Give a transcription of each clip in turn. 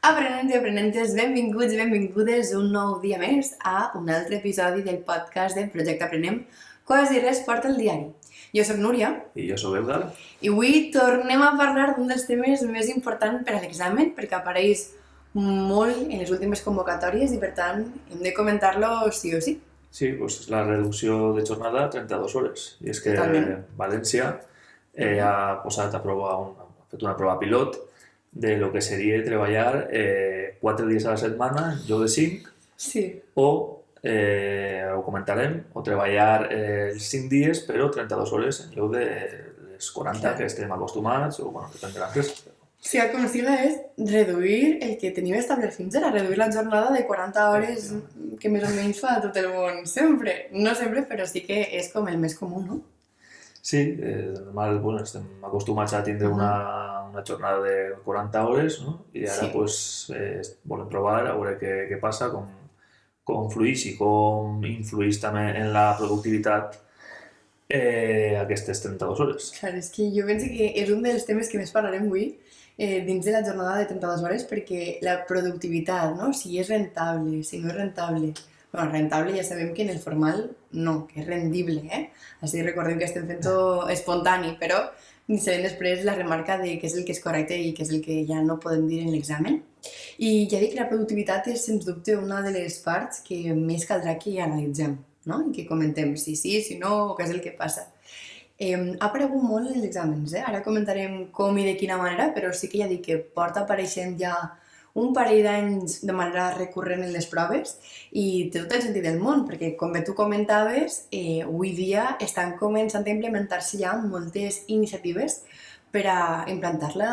Aprenents i aprenentes, benvinguts i benvingudes un nou dia més a un altre episodi del podcast de Projecte Aprenem, Quasi res porta el diari. Jo soc Núria. I jo soc Eudal. I avui tornem a parlar d'un dels temes més importants per a l'examen, perquè apareix molt en les últimes convocatòries i, per tant, hem de comentar-lo sí o sí. Sí, doncs és la reducció de jornada a 32 hores. I és que València ha posat a prova, ha fet una prova pilot de lo que seria treballar 4 dies a la setmana en lloc de 5, sí. O, ho comentarem, o treballar 5 dies però 32 hores en lloc de les 40 que estem acostumats, o bueno, depèn de l'empresa. Sí, com siga és reduir el que tenim establert fins ara, reduir la jornada de 40 hores que més o menys fa tot el món sempre. No sempre, però sí que és com el més comú, no? Sí, normal, bueno, estem acostumats a tindre una jornada de 40 hores, no? I ara pues, volem provar a veure què passa, com fluix i com influeix també en la productivitat aquestes 32 hores. Clar, és que jo penso que és un dels temes que més parlarem avui dins de la jornada de 32 hores, perquè la productivitat, no? Si és rentable, si no és rentable. Bueno, rentable ja sabem que en el formal no, que és rendible, Així recordem que estem fent-ho espontani, però sabem després la remarca de què és el que és correcte i què és el que ja no podem dir en l'examen. I ja dic que la productivitat és, sens dubte, una de les parts que més caldrà que analitzem, no? I que comentem si sí, si no, o què és el que passa. Ha aparegut molt en els exàmens, Ara comentarem com i de quina manera, però sí que ja dic que porta apareixent ja un parell d'anys de manera recurrent en les proves i té tot el sentit del món, perquè com bé tu comentaves, avui dia estan començant a implementar-se ja moltes iniciatives per a implantar-la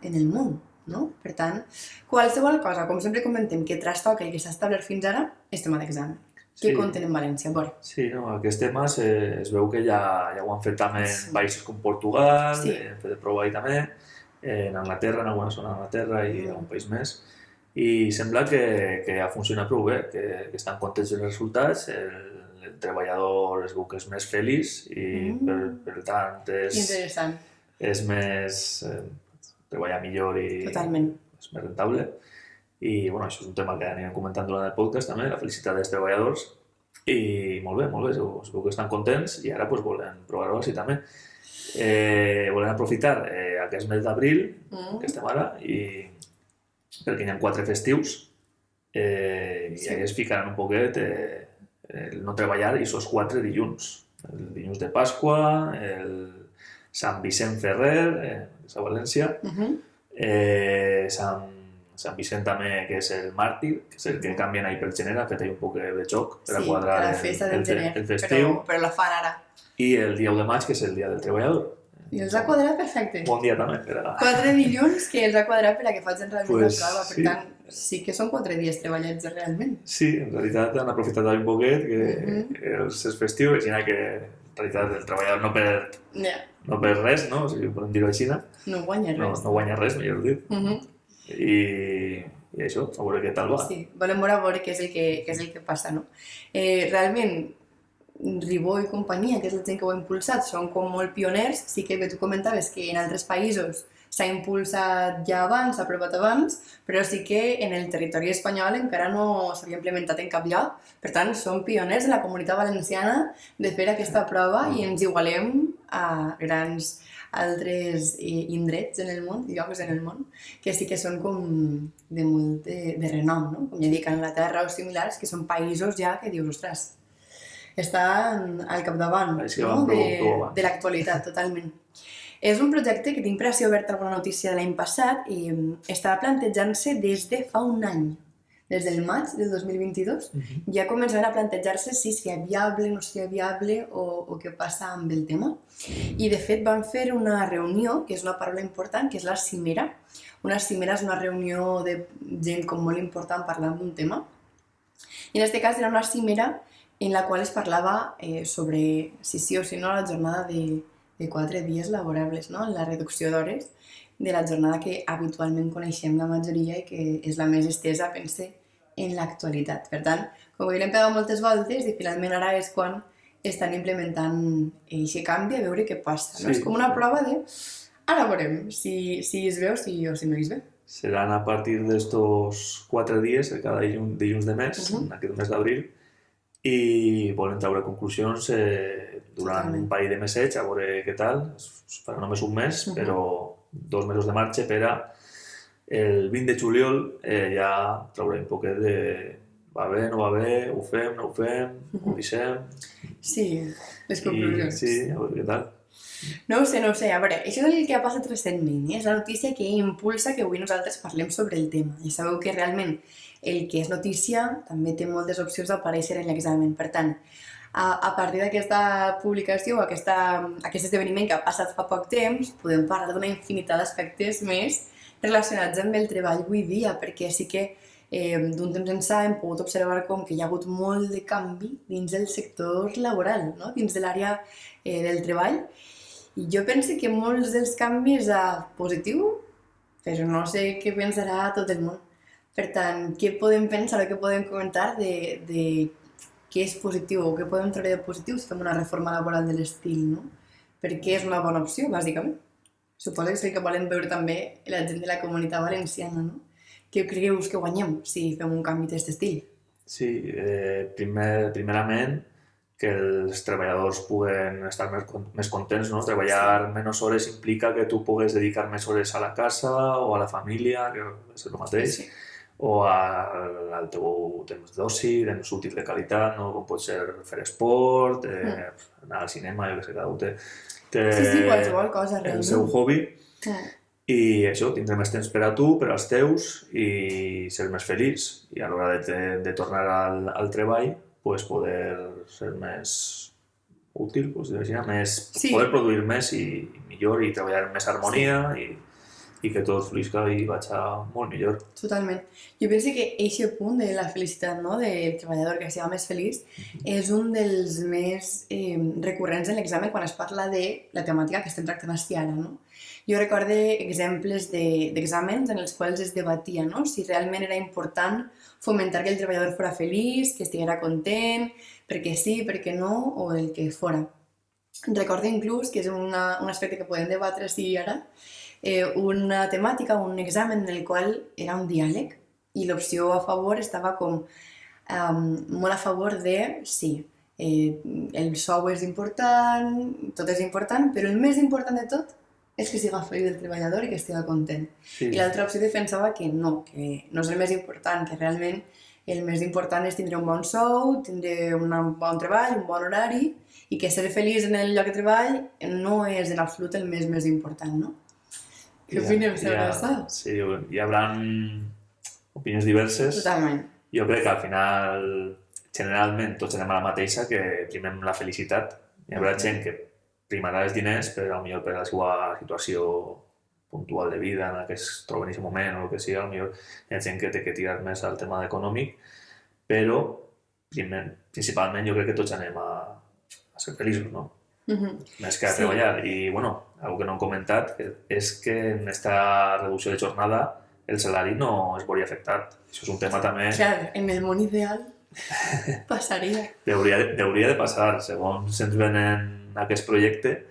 en el món, no? Per tant, qualsevol cosa, com sempre comentem, que trastoca el que s'ha establert fins ara, és tema d'examen. Què compten en València? Sí, no, aquests temes es veu que ja ho han fet també en països com Portugal, han fet prova ahí també, en Anglaterra, en alguna zona d'Anglaterra i algun país més, i sembla que ha funcionat prou bé, que estan contents dels resultats, el treballador es veu que és més feliç i per tant és més treballar millor i és més rentable. I bueno, això és un tema que anirem comentant durant el podcast també, la felicitat dels treballadors, i molt bé, es veu que estan contents i ara pues, volen provar-ho així també. Volem aprofitar aquest mes d'abril, que estem ara, i perquè hi ha 4 festius i allà es ficaran un poquet el no treballar i sos 4 dilluns. El dilluns de Pasqua, el Sant Vicent Ferrer, que és a València, Sant Vicent també, que és el màrtir, que és el que canvien ahí pel gener, ha fet ahí un poc de xoc per a quadrar el festiu. Però la fan ara. I el dia 1 de maig, que és el dia del treballador. I els ha quadrat perfecte. Bon dia també. 4 dilluns que els ha quadrat per a que facin realment la prova. Per tant, sí que són 4 dies treballats realment. Sí, en realitat han aprofitat un poquet que els festiu, així que en realitat el treballador no perd res, no? O sigui, podem dir-ho així. No guanya res. No guanya res, millor dit. I això, a veure què tal va. Sí, volem veure què és el que passa, no? Realment, Ribó i companyia, que és la gent que ho ha impulsat, són com molt pioners. Sí que tu comentaves que en altres països s'ha impulsat ja abans, s'ha aprovat abans, però sí que en el territori espanyol encara no s'havia implementat en cap lloc. Per tant, som pioners de la Comunitat Valenciana de fer aquesta prova i ens igualem a grans altres indrets en el món, llocs en el món, que sí que són com de molt de renom, no? Com ja dic, Anglaterra o similars, que són països ja que dius, ostres, estan al capdavant de l'actualitat, totalment. És un projecte que tinc per a ser obert alguna notícia de l'any passat i estava plantejant-se des de fa un any. Des del maig del 2022 ja començaven a plantejar-se si seria viable, no seria viable o què passa amb el tema. I de fet van fer una reunió, que és una paraula important, que és la cimera. Una cimera és una reunió de gent com molt important parlant d'un tema. I en aquest cas era una cimera en la qual es parlava sobre si sí o si no la jornada de 4 dies laborables, no? La reducció d'hores de la jornada que habitualment coneixem la majoria i que és la més estesa, pense, en l'actualitat. Per tant, com que l'hem pegat moltes voltes i finalment ara és quan estan implementant aquest canvi a veure què passa. No? És com una prova de... Ara veurem si es ve o si no es ve. seran a partir d'estos 4 dies, cada dilluns de mes, en aquest mes d'abril, i volen treure conclusions durant un parell de mesets, a veure què tal. Es farà només un mes, però 2 mesos de marxa per a el 20 de juliol ja traurem un poquet de va bé, no va bé, ho fem, no ho fem, ho deixem... Sí, les conclusions. Sí, a veure què tal. No ho sé. A veure, això és el que ha passat recentment, és la notícia que impulsa que avui nosaltres parlem sobre el tema. Ja sabeu que realment el que és notícia també té moltes opcions d'aparèixer en l'examen. Per tant, a partir d'aquesta publicació o aquest esdeveniment que ha passat fa poc temps, podem parlar d'una infinitat d'aspectes més relacionats amb el treball avui dia, perquè sí que d'un temps ençà hem pogut observar com que hi ha hagut molt de canvi dins del sector laboral, no? Dins de l'àrea del treball. I jo penso que molts dels canvis a positiu, però no sé què pensarà tot el món. Per tant, què podem pensar o què podem comentar de què és positiu o què podem treure de positiu si fem una reforma laboral de l'estil, no? Perquè és una bona opció, bàsicament. Suposo que és el que volen veure també la gent de la comunitat valenciana, no? Què creus que guanyem si fem un canvi d'aquest estil? Sí, primerament que els treballadors puguen estar més contents, no? Treballar menys hores implica que tu pugues dedicar més hores a la casa o a la família, que és el mateix, o al teu temps d'oci, temps útil de qualitat, no? Com pot ser fer esport, anar al cinema, jo que sé, cada un té qualsevol cosa, realment. El seu hobby. I això, tindre més temps per a tu, per als teus, i ser més feliç. I a l'hora de tornar al treball, pues poder ser més útil, poder produir més i millor i treballar en més harmonia i que tot fluïsca i vagi molt millor. Totalment. Jo penso que aquest punt de la felicitat, no? Del treballador que sigui més feliç és un dels més recurrents en l'examen quan es parla de la temàtica que estem tractant així ara, no? Jo recordo exemples d'exàmens en els quals es debatia, no? Si realment era important fomentar que el treballador fora feliç, que estiguera content, perquè sí, perquè no, o el que fora. Recordo inclús, que és un aspecte que podem debatre així ara, una temàtica, un examen en el qual era un diàleg i l'opció a favor estava com molt a favor de sí, el sou és important, tot és important, però el més important de tot és que siga feliç el treballador i que estigui content. Sí. I l'altra opció defensava que no és el més important, que realment el més important és tindre un bon sou, tindre un bon treball, un bon horari, i que ser feliç en el lloc de treball no és en absolut el més important, no? Què opinem sobre això? Sí, hi haurà opinions diverses. Totalment. Jo crec que al final, generalment, tots anem a la mateixa, que primem la felicitat. Hi haurà gent que primarà els diners, però potser per la seva situació puntual de vida en la que es troba en aquest moment o el que sigui, potser hi ha gent que té que tirar més al tema econòmic, però principalment jo crec que tots anem a ser feliços, no? Més que a treballar. I, bueno, algo que no hem comentat és que en aquesta reducció de jornada el salari no es veuria afectat. Això és un tema també... Clar, en el món ideal passaria. Hauria de passar. Segons ens venen aquest projecte,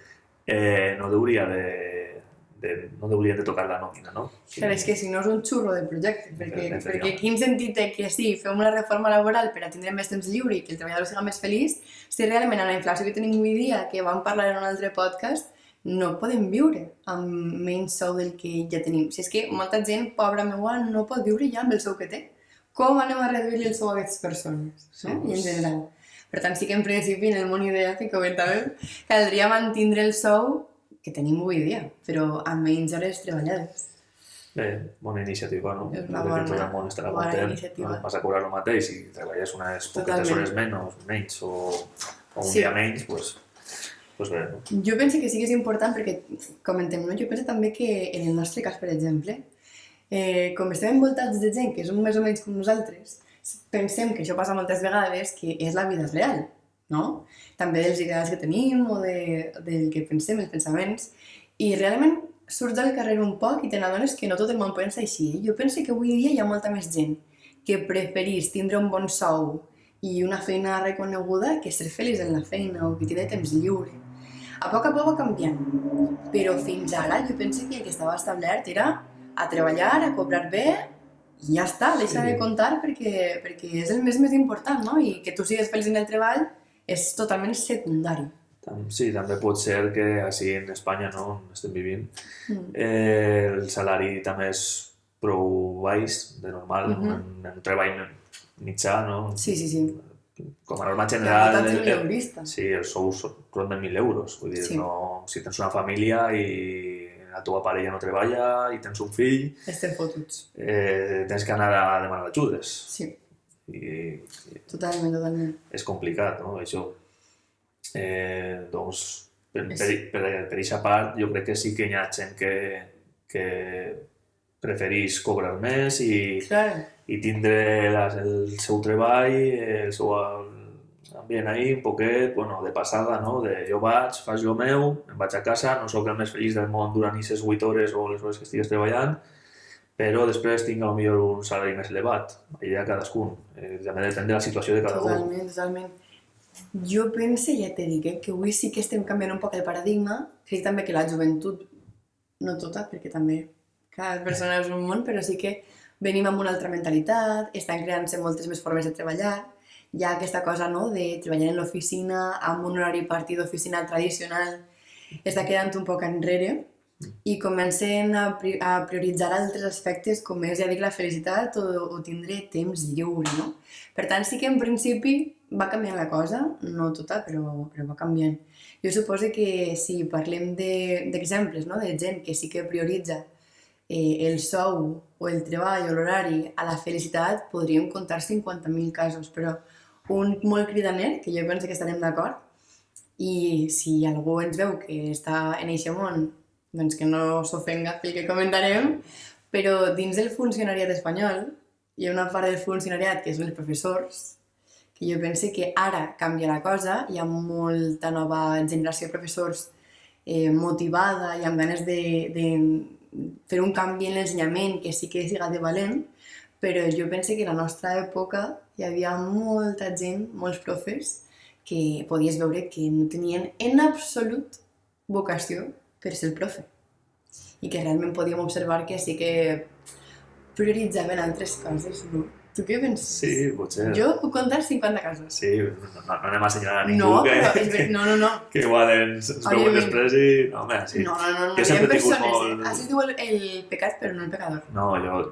no hauria de tocar la nòmina, no? Clar, és que si no és un xurro de projecte, perquè quin sentit té que sí, fem una reforma laboral per a tindre més temps lliure i que el treballador sigui més feliç, si realment amb la inflació que tenim avui dia, que vam parlar en un altre podcast, no podem viure amb menys sou del que ja tenim. Si és que molta gent, pobra meua, no pot viure ja amb el sou que té. Com anem a reduir-li el sou a aquestes persones? No? I en general. Per tant, sí que en principi, en el món ideal que comentàvem, caldria mantindre el sou que tenim avui dia, però amb menys hores treballades. Bé, bona iniciativa, no? És una bona iniciativa. Vas a cobrar el mateix si treballes unes poquetes hores menys o un dia menys, doncs bé, no? Jo penso que sí que és important perquè, comentem, no? Jo penso també que en el nostre cas, per exemple, com estem envoltats de gent que som més o menys com nosaltres, pensem que això passa moltes vegades, que és la vida real, no? També dels ideals que tenim o del que pensem, els pensaments, i realment surts al carrer un poc i te n'adones que no tot el món pensa així. Jo penso que avui dia hi ha molta més gent que preferís tindre un bon sou i una feina reconeguda que ser feliç en la feina o que tindre temps lliure. A poc va canviant, però fins ara jo penso que el que estava establert era a treballar, a cobrar bé, i ja està, deixa de comptar perquè és el més important, no? I que tu sigues feliç en el treball és totalment secundari. Sí, també pot ser que així en Espanya, no, on estem vivint, el salari també és prou baix, de normal, en un treball mitjà, no? Sí. Com a norma general, sí, els sous ronden 1.000 euros. Vull dir, no, si tens una família i la teva parella no treballa i tens un fill... Estem fotuts. Tens que anar a demanar ajudes. Sí. Totalment. És complicat, no? Això. Doncs, per aquesta part, jo crec que sí que hi ha gent que prefereix cobrar més i tindre el seu treball, el seu ambient ahí un poquet, bueno, de passada, no? De jo vaig, faig el meu, em vaig a casa, no sóc el més feliç del món durant aquestes 8 hores o les hores que estigues treballant, però després tinc potser un salari més elevat, allà cadascun. També depèn de la situació de cada un. Totalment. Jo penso, ja t'he dit, que avui sí que estem canviant un poc el paradigma. Crec també que la joventut, no tota, perquè també cada persona és un món, però sí que venim amb una altra mentalitat, estan creant-se moltes més formes de treballar, hi ha aquesta cosa, no?, de treballar en l'oficina, amb un horari partit d'oficina tradicional, està quedant un poc enrere i comencen a prioritzar altres aspectes com és, ja dic, la felicitat o tindre temps lliure, no? Per tant, sí que en principi va canviant la cosa, no tota, però va canviant. Jo suposo que si parlem d'exemples, no?, de gent que sí que prioritza el sou o el treball o l'horari a la felicitat, podríem comptar 50.000 casos, però un molt cridaner, que jo penso que estarem d'acord, i si algú ens veu que està en aquest món, doncs que no s'ofenga pel que comentarem, però dins del funcionariat espanyol hi ha una part del funcionariat que són els professors, que jo penso que ara canvia la cosa, hi ha molta nova generació de professors motivada i amb ganes de fer un canvi en l'ensenyament que sí que siga de valent, però jo penso que a la nostra època hi havia molta gent, molts profes, que podies veure que no tenien en absolut vocació per ser el profe. I que realment podíem observar que sí que prioritzaven altres coses, no? Tu què penses? Sí, potser. Jo puc contar 50 casos. Sí, no anem a assenyalar a ningú que igual ens veuen després i... No, home, sí. No, hi ha persones, així es diu el pecat però no el pecador. No,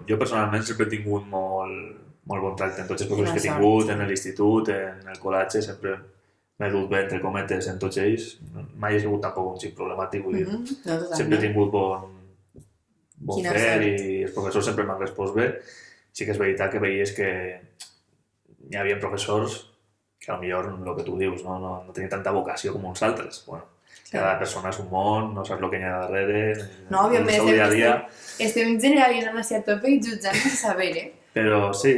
jo personalment sempre he tingut molt bon tracte en tots els professors que he tingut, en l'institut, en el col·latge, sempre m'he dut bé, entre cometes, en tots ells. Mai he sigut tampoc un xic problemàtic, vull dir, sempre he tingut bon fer i els professors sempre m'han respost bé. Sí que és veritat que veies que hi havia professors que potser el que tu dius no tenien tanta vocació com uns altres. Bueno, cada persona és un món, no saps el que hi ha darrere, no, òbviament, estem generalitzant a tope i jutjant sense saber, Però sí.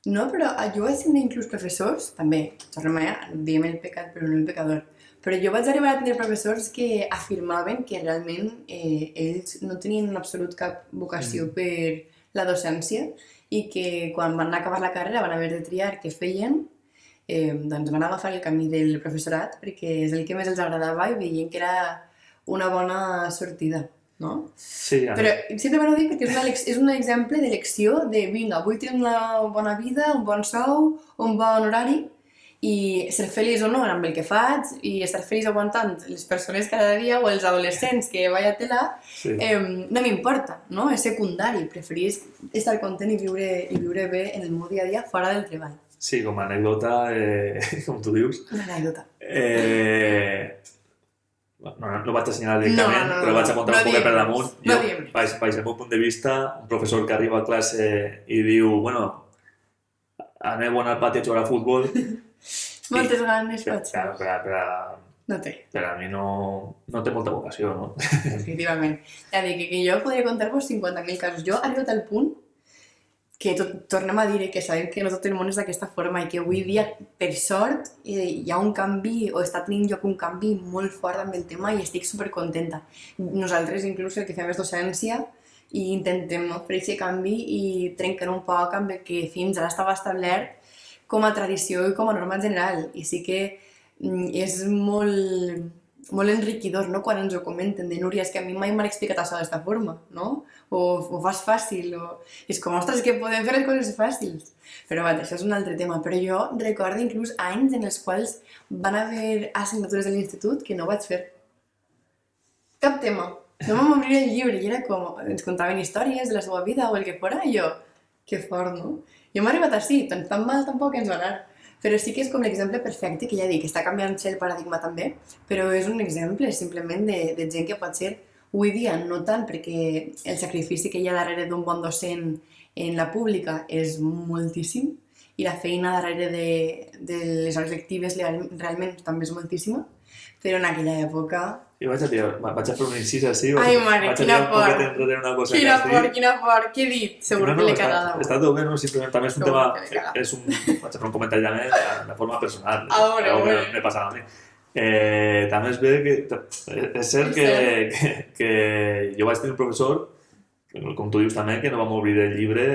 No, però jo vaig tenir inclús professors, també, tornem a diem el pecat però no el pecador, però jo vaig arribar a tenir professors que afirmaven que realment ells no tenien en absolut cap vocació per la docència i que quan van acabar la carrera van haver de triar què feien, doncs van agafar el camí del professorat perquè és el que més els agradava i veien que era una bona sortida, no? Sí, però sempre m'ho dic perquè és un exemple d'elecció de vinga, vull tenir una bona vida, un bon sou, un bon horari i ser feliç o no amb el que faig i estar feliç aguantant les persones cada dia o els adolescents que vaya tela, no m'importa, no? És secundari, preferís estar content i viure bé en el meu dia a dia fora del treball. Sí, com a anècdota, com tu dius. Una anècdota. No vaig assenyalar directament, però vaig a contar un poc per damunt. Baix el meu punt de vista, un professor que arriba a classe i diu, bueno, aneu al pati a jugar a futbol. Moltes ganes, faig. No té. Per a mi no té molta vocació, no? Efectivament. Ja dic que jo podria contar-vos 50.000 casos. Jo he arribat al punt que tornem a dir que sabem que no tot el món és d'aquesta forma i que avui dia, per sort, hi ha un canvi o està tenint lloc un canvi molt fort amb el tema i estic supercontenta. Nosaltres, inclús, el que fem és docència i intentem fer aquest canvi i trencar un poc amb el que fins ara estava establert com a tradició i com a norma general. I sí que és molt molt enriquidor, no?, quan ens ho comenten, de Núria, és que a mi mai m'han explicat això d'esta forma, no? O ho fas fàcil, o... I és com, ostres, que podem fer les coses fàcils. Però va, això és un altre tema. Però jo recordo inclús anys en els quals van haver assignatures a l'institut que no vaig fer. Cap tema. No vam obrir el llibre i era com, ens contaven històries de la seva vida o el que fora, i jo, que fort, no? Jo m'he arribat així, tan mal tampoc ens va anar. Però sí que és com l'exemple perfecte, que ja dic, està canviant-se el paradigma també, però és un exemple simplement de gent que pot ser, avui dia no tant, perquè el sacrifici que hi ha darrere d'un bon docent en la pública és moltíssim, i la feina darrere de les hores lectives realment també és moltíssima, però en aquella època... Jo vaig a fer un incís així, ai, mare, quina por! Quina por! Què he dit? Segur que l'he cagada. Està tot bé, no? Simplement també és un tema... Vaig a fer un comentari també de forma personal. A veure. Me passava a mi. També és bé que... És cert que jo vaig tenir un professor, com tu dius també, que no vam obrir el llibre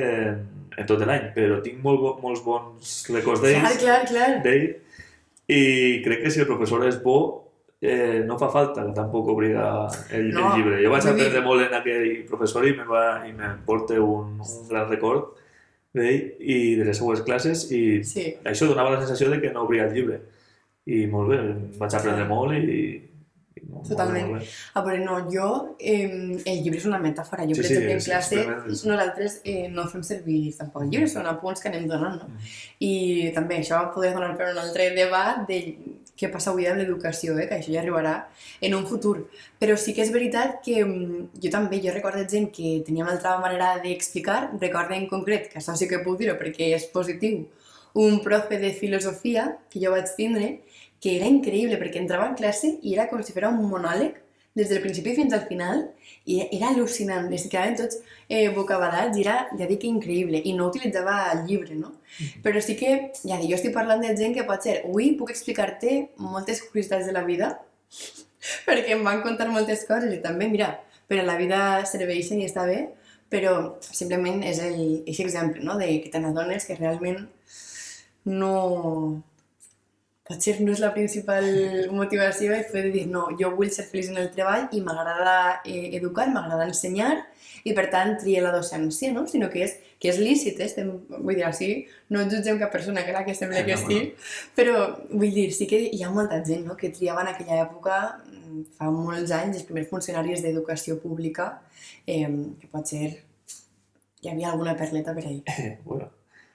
en tot l'any, però tinc molts bons records d'ell, i crec que si el professor és bo, no fa falta tampoc obrir el llibre. Jo vaig aprendre molt en aquell professor i me'n porto un gran record d'ell i de les seues classes, i això donava la sensació de que no obria el llibre. I molt bé, vaig aprendre molt i... Totalment. Però no, jo... el llibre és una metàfora. Jo, per exemple, en classe nosaltres no fem servir tampoc el llibre, són apunts que anem donant, no? I també això podria donar per un altre debat de què passa avui amb l'educació, que això ja arribarà en un futur. Però sí que és veritat que jo recordo gent que tenia una altra manera d'explicar, recordo en concret, que això sí que puc dir-ho perquè és positiu, un profe de filosofia que jo vaig tindre, que era increïble, perquè entrava en classe i era com si fos un monòleg, des del principi fins al final, i era al·lucinant, es quedaven tots bocabadats, i era, ja dic, increïble, i no utilitzava el llibre, no? Però sí que, ja dic, jo estic parlant de gent que pot ser, avui puc explicar-te moltes curiositats de la vida, perquè em van contar moltes coses, i també, mira, per a la vida serveixen i està bé, però simplement és aquest exemple, no?, de que te n'adones que realment no... Potser no és la principal motivació, i fer dir, no, jo vull ser feliç en el treball i m'agrada educar, m'agrada ensenyar, i per tant trie la docència, no? Sinó que és lícit, vull dir, així no jutgem cap persona, que sembla que sí, però vull dir, sí que hi ha molta gent, no?, que triava en aquella època, fa molts anys, els primers funcionaris d'educació pública, que potser hi havia alguna perleta per ahí. Bueno.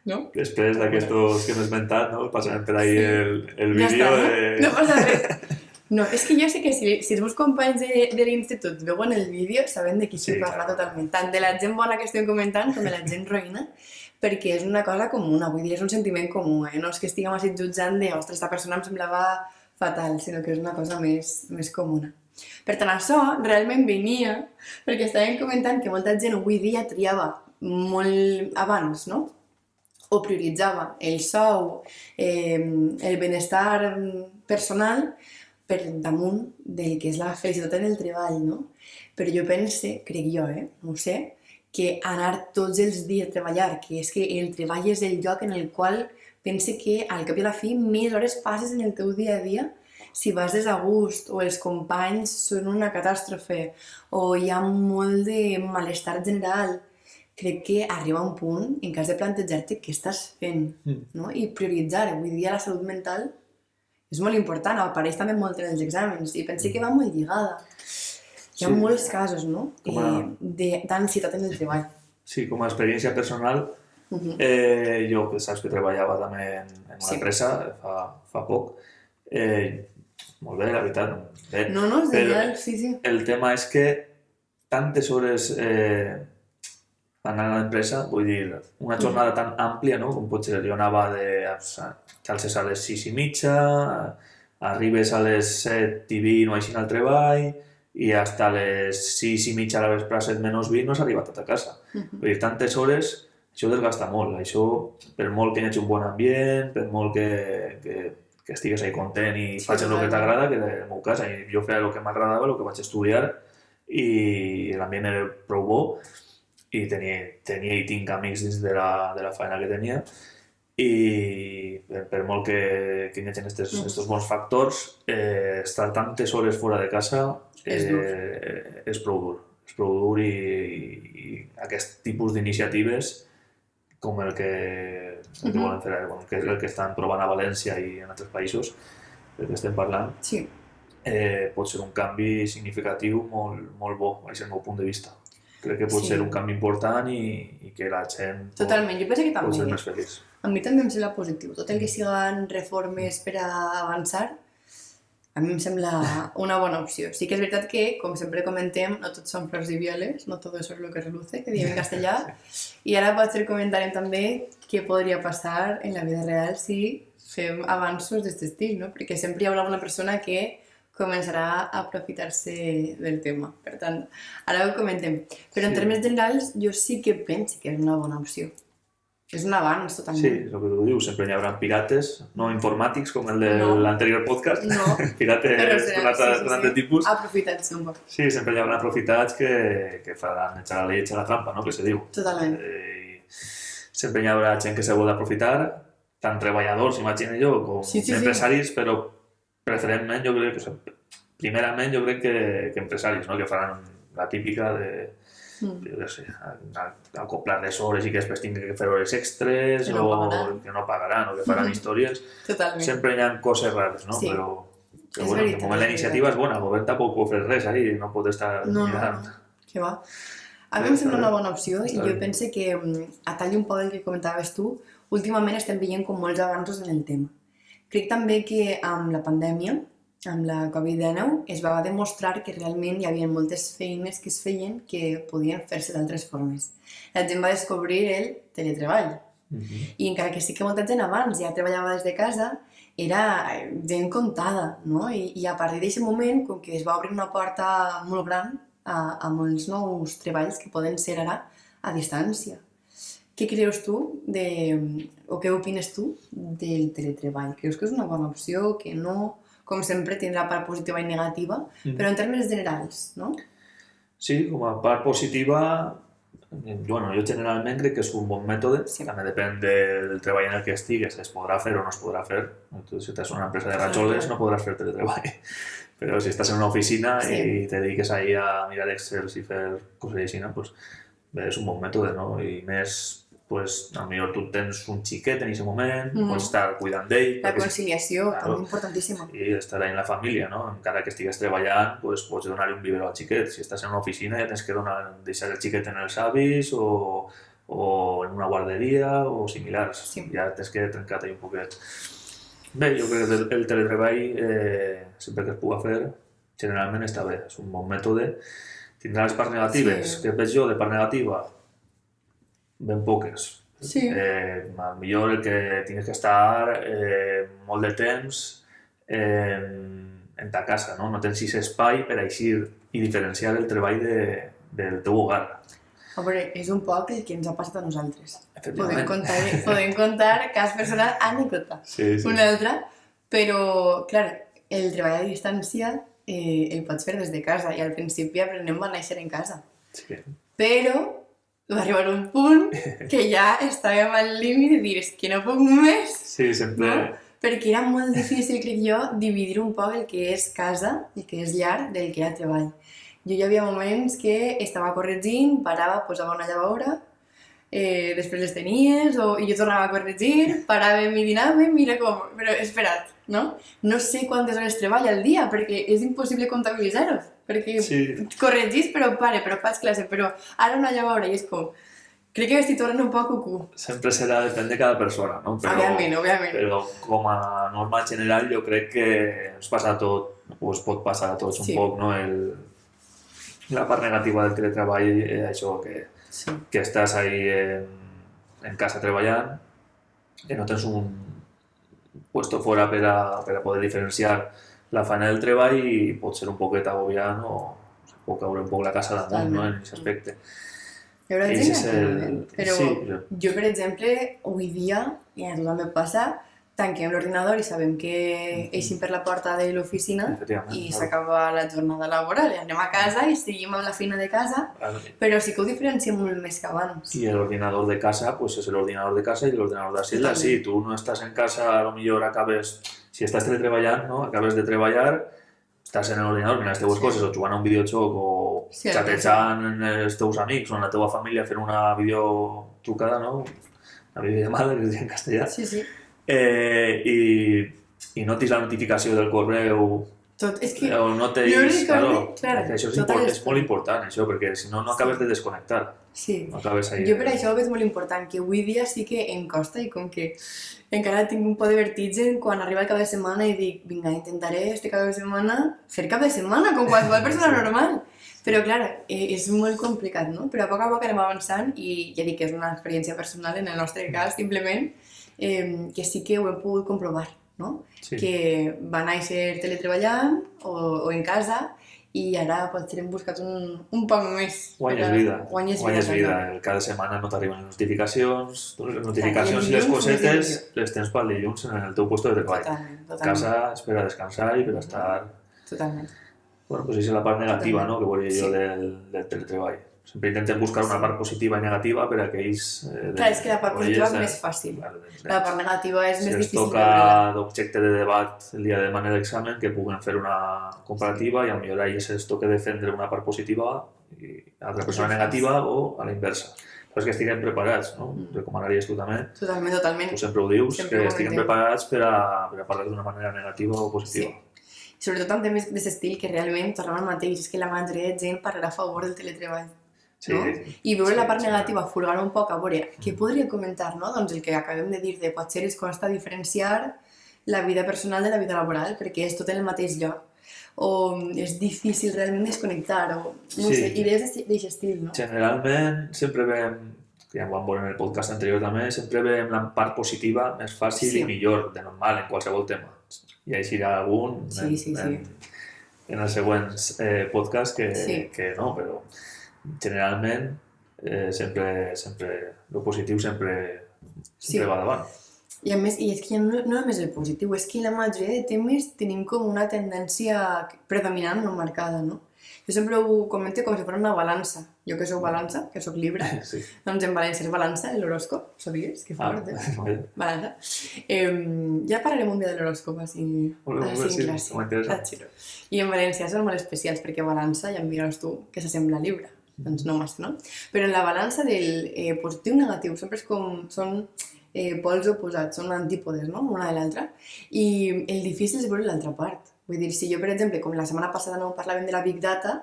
No? Després d'aquests que hem esmentat, no? Passarem per ahí el vídeo. No passa res. No, és que jo sé que si els meus companys de l'institut veuen el vídeo, saben de qui s'hi parla totalment, tant de la gent bona que estem comentant com de la gent roïna, perquè és una cosa comuna, vull dir, és un sentiment comú, no és que estiguem així jutjant de, ostres, aquesta persona em semblava fatal, sinó que és una cosa més comuna. Per tant, això realment venia perquè estàvem comentant que molta gent avui dia triava molt abans, no?, o prioritzava el sou, el benestar personal per damunt del que és la felicitat en el treball, no? Però jo pense, crec jo, no ho sé, que anar tots els dies a treballar, que és que el treball és el lloc en el qual pense que al cap i a la fi més hores passes en el teu dia a dia, si vas desagust o els companys són una catàstrofe o hi ha molt de malestar general, crec que arriba un punt en cas de plantejar-te què estàs fent, no? I prioritzar. Avui dia la salut mental és molt important, apareix també molt en els exàmens, i pensé que va molt lligada. Hi ha molts casos, no?, d'ansietat en el treball. Sí, com a experiència personal, jo, que saps que treballava també en una empresa fa poc, molt bé, la veritat. Bé. No, és genial, sí. El tema és que tantes hores anant a l'empresa, vull dir, una jornada tan àmplia, no?, com pot ser, jo anava calces a les 6:30, arribes a les 7:20 o així al treball, i fins a les 6:30 a la vesprada, 7:20, no has arribat a casa. Vull dir, tantes hores, això desgasta molt. Això, per molt que hi hagi un bon ambient, per molt que estigues ahí content i facis el que t'agrada, que en el meu cas, jo feia el que m'agradava, el que vaig estudiar, i l'ambient era prou bo, i tenia i tinc amics dins de la feina que tenia, i per molt que hi hagi aquests bons factors, estar tantes hores fora de casa és prou dur. És prou dur i aquest tipus d'iniciatives com el que volen fer, que és el que estan provant a València i en altres països del que estem parlant, pot ser un canvi significatiu molt bo, des del meu punt de vista. Crec que pot ser un canvi important i que la gent Totalment, jo penso que pot ser també. més feliç. A mi també em sembla positiu. Tot el que siguin reformes per a avançar, a mi em sembla una bona opció. Sí que és veritat que, com sempre comentem, no tots són flors i violes, no todo eso es lo que reluce, que diem en castellà, i ara potser comentarem també què podria passar en la vida real si fem avanços d'aquest estil, no? Perquè sempre hi haurà una persona que començarà a aprofitar-se del tema. Per tant, ara ho comentem. Però en termes generals, jo sí que penso que és una bona opció. És un avanç, totalment. Sí, és el que tu dius, sempre hi haurà pirates, no informàtics com el de l'anterior podcast, pirates d'un altre tipus. Aprofitats un poc. Sí, sempre hi haurà aprofitats que faran echar la leche a la trampa, no?, que se diu. Totalment. Sempre hi haurà gent que se vol aprofitar, tant treballadors, imagino jo, com empresaris, però preferentment jo crec que, primerament jo crec que empresaris, no?, que faran la típica de jo què sé, acoplar les hores i que després tinguin que fer hores extres o que no pagaran o que faran històries. Totalment. Sempre hi ha coses rares, no? Però bueno, de moment la iniciativa és bona, el govern tampoc pot fer res ahí, no pot estar mirant. Que va. A mi em sembla una bona opció i jo penso que, a tall un poc del que comentaves tu, últimament estem veient com molts avanços en el tema. Crec també que amb la pandèmia, amb la Covid-19, es va demostrar que realment hi havia moltes feines que es feien que podien fer-se d'altres formes. La gent va descobrir el teletreball. I encara que sí que molta gent abans ja treballava des de casa, era gent comptada, no? I a partir d'aquest moment, com que es va obrir una porta molt gran a molts nous treballs que poden ser ara a distància. Què creus tu, o què opines tu del teletreball? Creus que és una bona opció, que no? Com sempre, tindrà part positiva i negativa, però en termes generals, no? Sí, com a part positiva, bueno, jo generalment crec que és un bon mètode, també depèn del treball en el que estigues, es podrà fer o no es podrà fer. Si estàs en una empresa de rajoles no podràs fer teletreball, però si estàs en una oficina i te dediques ahí a mirar Excel i fer coses així, doncs és un bon mètode, no? I més, potser tu tens un xiquet en aquest moment, pots estar cuidant d'ell. La conciliació, també importantíssima. I estar ahí en la família, no? Encara que estigues treballant, pots donar-li un biberó al xiquet. Si estàs en una oficina ja tens que deixar el xiquet en els avis o en una guarderia o similars. Ja tens que trencar-te un poquet. Bé, jo crec que el teletreball, sempre que es pugui fer, generalment està bé. És un bon mètode. Tindrà les parts negatives. Què veig jo de part negativa? Ben poques. Millor el que tingues que estar molt de temps en ta casa, no? No tens aquest espai per així i diferenciar el treball del teu hogar. A veure, és un poc el que ens ha passat a nosaltres. Podem contar cas personal, anècdota. Una altra, però, clar, el treball a distància el pots fer des de casa i al principi aprenem a néixer en casa. Però va arribar un punt que ja estàvem al límit de dir és que no puc més. Sí, sempre. No? Perquè era molt difícil, crec jo, dividir un poc el que és casa, el que és llar, del que era treball. Jo hi havia moments que estava corregint, parava, posava una llavadora, després les tenies, i jo tornava a corregir, paràvem i dinàvem, mira com... Però espera't, no? No sé quantes hores treballa al dia, perquè és impossible comptabilitzar-ho. Perquè corregís, però faig classe, però ara una llavora i és com... Crec que estic tornant un poc cucú. Sempre serà, depèn de cada persona, no? Òbviament. Però com a norma general jo crec que ens passa a tot, o es pot passar a tots un poc, no? La part negativa del teletreball és això, que estàs ahí en casa treballant, que no tens un puesto fora per a poder diferenciar la feina del treball i pot ser un poquet agobiant o pot caure un poc la casa damunt, no?, en aquest aspecte. Hi haurà gent, però jo, per exemple, avui dia, i a tothom me passa, tanquem l'ordinador i sabem que eixim per la porta de l'oficina i s'acaba la jornada laboral. I anem a casa i seguim amb la feina de casa, però sí que ho diferenciem molt més que abans. Y el ordenador de casa, pues es el ordenador de casa y el ordenador de Asila. Sí, tú no estás en casa, a lo mejor acabes, si estás teletreballando, ¿no? Acabes de treballar, estàs en l'ordinador mirant les teves coses o jugant a un videojoc o xatejant amb els teus amics o amb la teva família fent una videotrucada, no? Una videollamada, que es diu en castellà. Sí, sí. I notis la notificació del correu és que o no te claro, això és molt important, això, perquè si no, no acabes de desconnectar. Sí. No acabes ahí. Jo per això ho veig molt important, que avui dia sí que em costa i com que encara tinc un por de vertigen quan arriba el cap de setmana i dic, vinga, intentaré este cap de setmana fer cap de setmana, com qualsevol persona normal. Però, clar, és molt complicat, no? Però a poc anem avançant i ja dic que és una experiència personal en el nostre cas, simplement, que sí que ho hem pogut comprovar, no? Sí. Que va néixer teletreballant o en casa i ara potser hem buscat un poc més. Guanyes vida. Cada setmana no t'arriben les notificacions i les cosetes les tens pel dilluns en el teu lloc de treball. Totalment. Casa és per a descansar i per a estar... Totalment. Bueno, pues és la part negativa, no?, que volia jo del teletreball. Sempre intentem buscar una part positiva i negativa per a aquells... Clar, és que la part positiva és més fàcil. La part negativa és més difícil. Si els toca d'objecte de debat el dia de demà de l'examen, que puguen fer una comparativa i potser a ells els toca defendre una part positiva i a l'altra persona negativa o a la inversa. Però és que estiguem preparats, no? Recomanaries tu també. Totalment. Tu sempre ho dius, que estiguem preparats per a parlar d'una manera negativa o positiva. Sí. Sobretot amb temes d'aquest estil que realment, tornem al mateix, és que la majoria de gent parlarà a favor del teletreball. Sí, no? I veure la part negativa, furgar un poc a veure què podria comentar, no? Doncs el que acabem de dir de potser es costa diferenciar la vida personal de la vida laboral perquè és tot en el mateix lloc o és difícil realment desconnectar o no sé, idees d'aquest estil, no? Generalment sempre veiem, ja ho vam veure en el podcast anterior també, sempre veiem la part positiva més fàcil i millor, de normal, en qualsevol tema. I així hi ha algun en els següents podcasts que no, però generalment sempre el positiu sempre va davant. I a més, i és que no només el positiu, és que la majoria de temes tenim com una tendència predominant no marcada, no? Jo sempre ho comento com si fos una balança. Jo que soc balança, que soc Libra, doncs en València és balança, l'horòscop, sabies? Que fort, balança. Ja parlarem un dia de l'horòscop, així en classe. I en València són molt especials, perquè balança, ja em diràs tu, que s'assembla a Libra. Doncs no massa, no? Però en la balança del positiu i negatiu sempre és com... són pols oposats, són antípodes, no? Una de l'altra. I el difícil és veure l'altra part. Vull dir, si jo, per exemple, com la setmana passada no parlàvem de la Big Data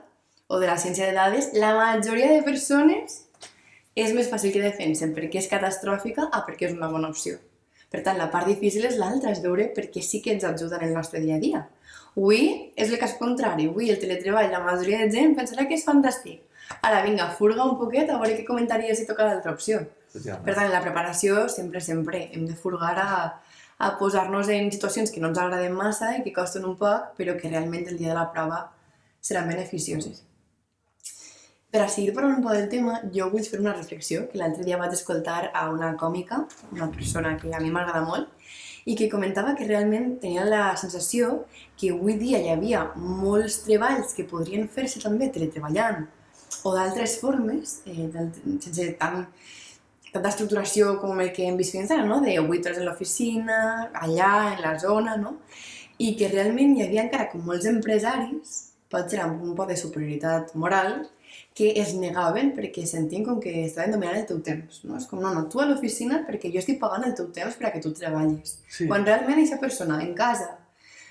o de la ciència de dades, la majoria de persones és més fàcil que defensen perquè és catastròfica a perquè és una bona opció. Per tant, la part difícil és l'altra, és veure perquè sí que ens ajuda en el nostre dia a dia. Avui és el cas contrari. Avui el teletreball, la majoria de gent pensarà que és fantàstic. Ara, vinga, furga un poquet a veure què comentaries si toca l'altra opció. Per tant, la preparació sempre hem de furgar a posar-nos en situacions que no ens agraden massa i que costen un poc, però que realment el dia de la prova seran beneficioses. Per a seguir parlant un poc del tema, jo vull fer una reflexió que l'altre dia vaig escoltar a una còmica, una persona que a mi m'agrada molt, i que comentava que realment tenia la sensació que avui dia hi havia molts treballs que podrien fer-se també teletreballant o d'altres formes, sense tanta estructuració com el que hem vist fins ara, no? De 8 hores a l'oficina, allà, en la zona, no? I que realment hi havia encara com molts empresaris, potser amb un poc de superioritat moral, que es negaven perquè sentien com que estaven dominant el teu temps, no? És com, no, tu a l'oficina perquè jo estic pagant el teu temps perquè tu treballis. Sí. Quan realment aquesta persona en casa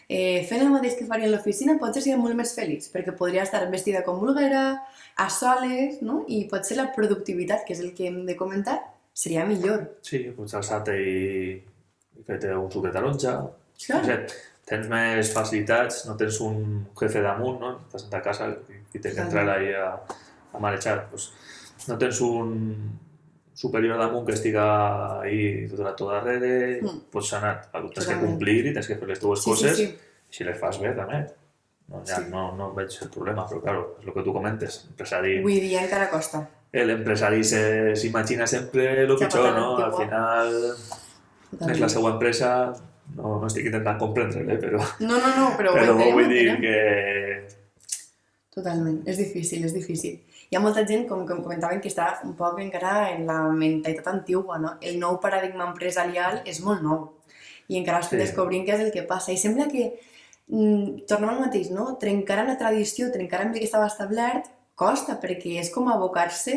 fent el mateix que faria a l'oficina potser seria molt més feliç, perquè podria estar vestida com vulguera, a soles, no? I potser la productivitat, que és el que hem de comentar, seria millor. Sí, pots alçar-te i fer-te un suc de taronja. Clar. Tens més facilitats, no tens un jefe damunt, no? Estàs a casa i tens que entrar ahí a marejar. Pues no tens un superior damunt que estiga ahí tot el rato darrere, pots anar, tens que complir i tens que fer les teves coses, i si les fas bé també. No veig el problema, però claro, és el que tu comentes, l'empresari... Avui dia encara costa. L'empresari s'imagina sempre el pitjor, no? Al final és la seva empresa, no estic intentant comprendre-le, però... No, però ho Però entenem, vull dir que... Totalment, és difícil, és difícil. Hi ha molta gent, com comentaven, que està un poc encara en la mentalitat antigua, no? El nou paradigma empresarial és molt nou i encara estem descobrint què és el que passa. I sembla que, tornem al mateix, no? Trencar amb la tradició, trencar amb el que estava establert, costa, perquè és com abocar-se,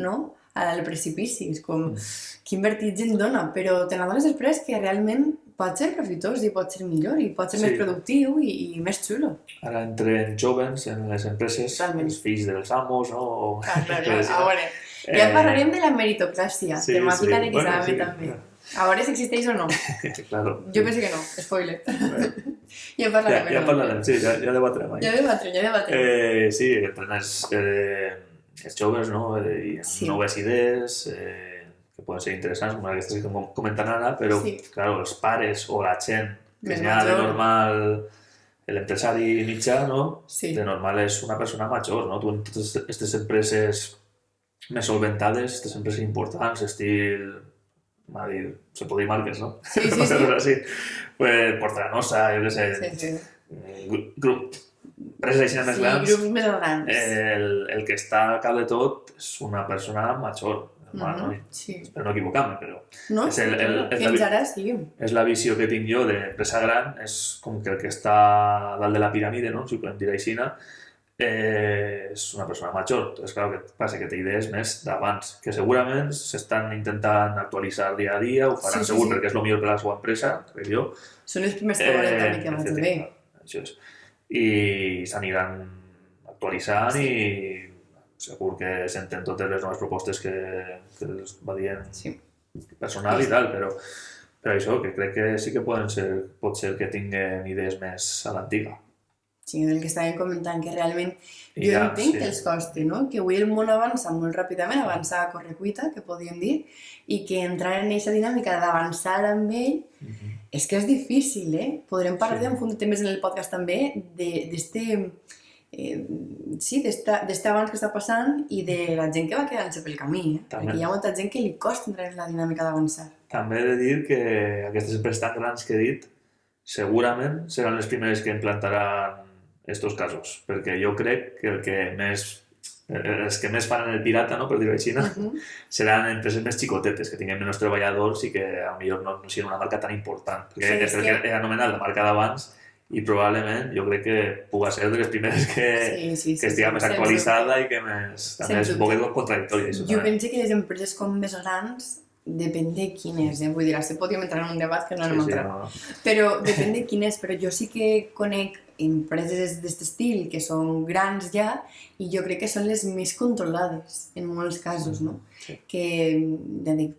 no?, al precipici. És com, quin vertigen dona, però te n'adones després que realment pot ser profitós i pot ser millor i pot ser més productiu i més xulo. Ara entren jóvens en les empreses, els fills dels amos, no? A veure, ja parlarem de la meritocràcia, temàtica de que sabem també. A veure si existeix o no. Claro. Jo penso que no, spoiler. Ja parlarem. Ja parlarem, sí, ja debatrem. Ja debatrem. Sí, entren els joves, no? I amb noves idees, que poden ser interessants, com aquestes que estem comentant ara, però, clar, els pares o la gent que ja de normal, l'empresari mitjà, no? De normal és una persona major, no? Tu en totes aquestes empreses més solventades, aquestes empreses importants, estil, se pot dir marques, no? Sí. Pues Porcelanosa, jo què sé, grup, empreses així més grans. Sí, grups més grans. El que està al cap de tot és una persona major. Espero no equivocar-me, però... No, fins ara sí. És la visió que tinc jo d'empresa gran, és com que el que està dalt de la piràmide, no? Si ho podem dir així, és una persona major. Entonces, clar, que passa que té idees més d'abans, que segurament s'estan intentant actualitzar dia a dia, ho faran segur perquè és el millor per a la seva empresa, crec jo. Són els primers que volen també que vaig bé. Això és. I s'aniran actualitzant i segur que senten totes les noves propostes que els va dient personal i tal, però això, que crec que sí que pot ser que tinguin idees més a l'antiga. Sí, el que estàvem comentant, que realment jo entenc que els costi, no? Que avui el món avança molt ràpidament, avança a correcuita, que podríem dir, i que entrar en aquesta dinàmica d'avançar amb ell és que és difícil, Podrem parlar d'un munt de temes en el podcast també, d'este abans que està passant i de la gent que va quedant-se pel camí, perquè hi ha molta gent que li costa entrar en la dinàmica d'avançar. També he de dir que aquestes empreses tan grans que he dit segurament seran les primeres que implantaran estos casos, perquè jo crec que els que més fan el pirata, no, per dir-ho així, seran empreses més xicotetes, que tinguin menys treballadors i que potser no siguin una marca tan important. Perquè és el que he anomenat la marca d'abans i probablement jo crec que pugui ser de les primeres que estigui més actualitzada i que també és un poc contradictòria. Jo penso que les empreses com més grans depèn de quines, vull dir, se podríem entrar en un debat que no anem a entrar, però depèn de quines, però jo sí que conec empreses d'aquest estil que són grans ja i jo crec que són les més controlades en molts casos, no? Que, ja dic,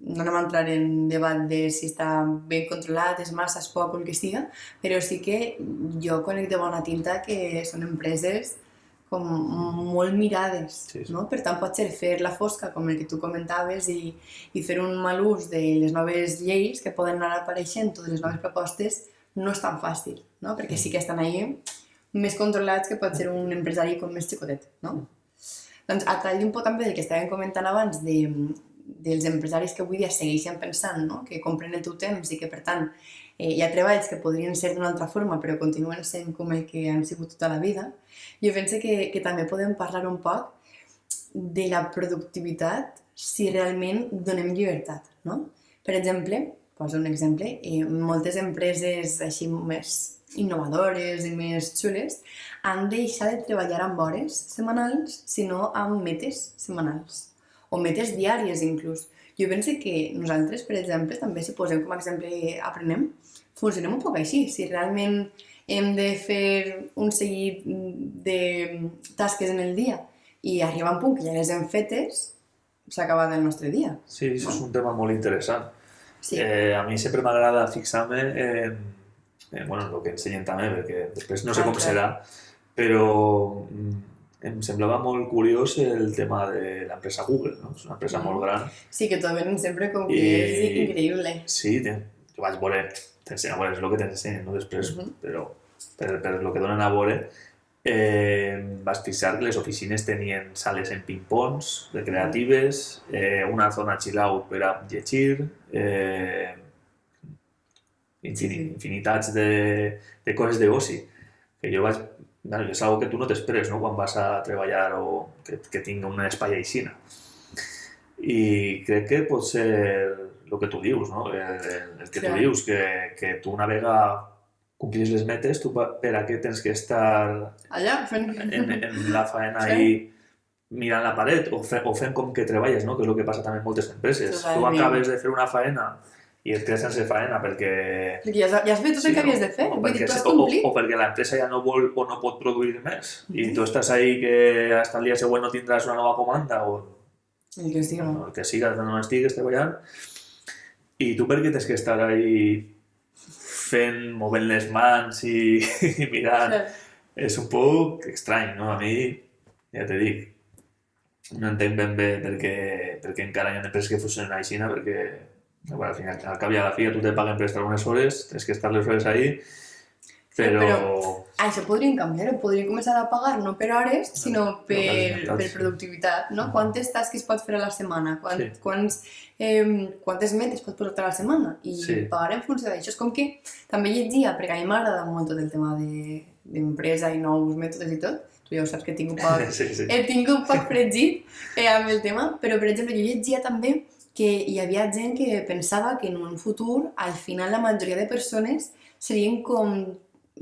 no anem a entrar en debat de si està ben controlat, és massa, és poc o el que siga, però sí que jo conec de bona tinta que són empreses com molt mirades, no? Per tant, pot ser fer la fosca, com el que tu comentaves, i fer un mal ús de les noves lleis que poden anar apareixent, totes les noves propostes, no és tan fàcil, no? Perquè sí que estan allà més controlats que pot ser un empresari com més xicotet, no? Doncs, a tall d'un poc també del que estàvem comentant abans dels empresaris que avui dia segueixen pensant, no? Que compren el teu temps i que, per tant, hi ha treballs que podrien ser d'una altra forma però continuen sent com el que han sigut tota la vida, jo penso que també podem parlar un poc de la productivitat si realment donem llibertat, no? Per exemple, poso un exemple, moltes empreses així més innovadores i més xules han deixat de treballar amb hores setmanals, sinó amb metes setmanals o metes diàries inclús. Jo penso que nosaltres, per exemple, també si posem com a exemple Aprenem, funcionem un poc així. Si realment hem de fer un seguit de tasques en el dia i arribar a un punt que ja les hem fetes, s'ha acabat el nostre dia. Sí, això és un tema molt interessant. A mi sempre m'agrada fixar-me en el que ensenyen també, perquè després no sé com serà, però em semblava molt curiós el tema de l'empresa Google, no? És una empresa molt gran. Sí, que t'ho venen sempre com que és increïble. Sí, jo vaig veure, és el que t'ensenyen, no? Després, però per el que donen a veure, vaig fixar que les oficines tenien sales en ping-pongs, de creatives, una zona chill-out per a llegir, infinitats de coses d'oci. Que jo vaig... És algo que tu no t'esperes, no?, quan vas a treballar o que tingui un espai així. I crec que pot ser el que tu dius, no? El que tu dius, que tu una vegada complis les metes, tu per a què tens que estar allà fent... en la faena i mirant la paret o fent com que treballes, no? Que és el que passa també en moltes empreses. Tu acabes de fer una faena i et quedes sense faena perquè ja has fet tot el que havies de fer, vull dir, tu has complit. O perquè l'empresa ja no vol o no pot produir més i tu estàs ahí que fins al dia següent no tindràs una nova comanda o el que siga. El que siga, no estigues treballant i tu per què tens que estar ahí fent, movent les mans i mirant. És un poc estrany, no? A mi, ja te dic, no entenc ben bé perquè encara hi ha empreses que funcionen així, perquè al final, al cap i a la fi, tu te paguen per estar unes hores, tens que estar les hores ahí, però això podrien canviar, podrien començar a pagar no per hores, sinó per productivitat, no? Quantes tasques pots fer a la setmana, quantes metes pots portar a la setmana i pagar en funció d'això. És com que també llegia, perquè a mi m'agrada molt tot el tema d'empresa i nous mètodes i tot, tu ja ho saps que tinc un poc fregit amb el tema, però per exemple jo llegia també que hi havia gent que pensava que en un futur, al final la majoria de persones serien com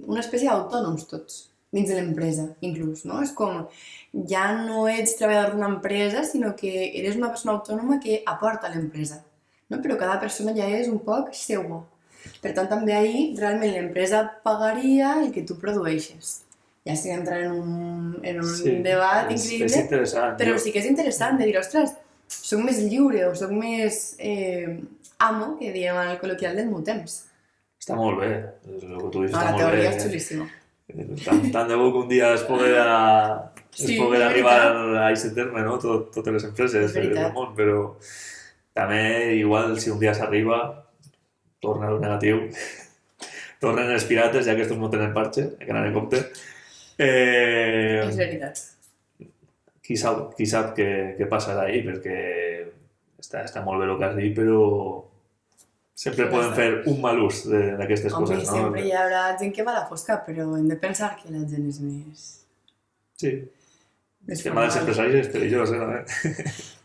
una espècie d'autònoms tots, dins de l'empresa, inclús, no? És com, ja no ets treballador d'una empresa, sinó que eres una persona autònoma que aporta a l'empresa, no? Però cada persona ja és un poc seua. Per tant, també ahir, realment, l'empresa pagaria el que tu produeixes. Ja estic entrant en un debat increïble, és interessant, però sí que és interessant de dir, ostres, soc més lliure o soc més amo, que diem al col·loquial del meu temps. Està molt bé, el que tu dius està molt bé. La teoria és xulíssima. Tant de bo que un dia es poguera arribar a aquest terme, no? Totes les empreses del món, però també igual si un dia s'arriba, torna a lo negatiu, tornen els pirates, ja que estos no tenen parxe, hay que anar en compte. És veritat. Qui sap què passarà ahir, perquè està molt bé el que has dit, però sempre podem fer un mal ús d'aquestes coses, no? Sempre hi haurà gent que va a la fosca, però hem de pensar que la gent és més... Sí. El tema dels empresaris és perillós, també.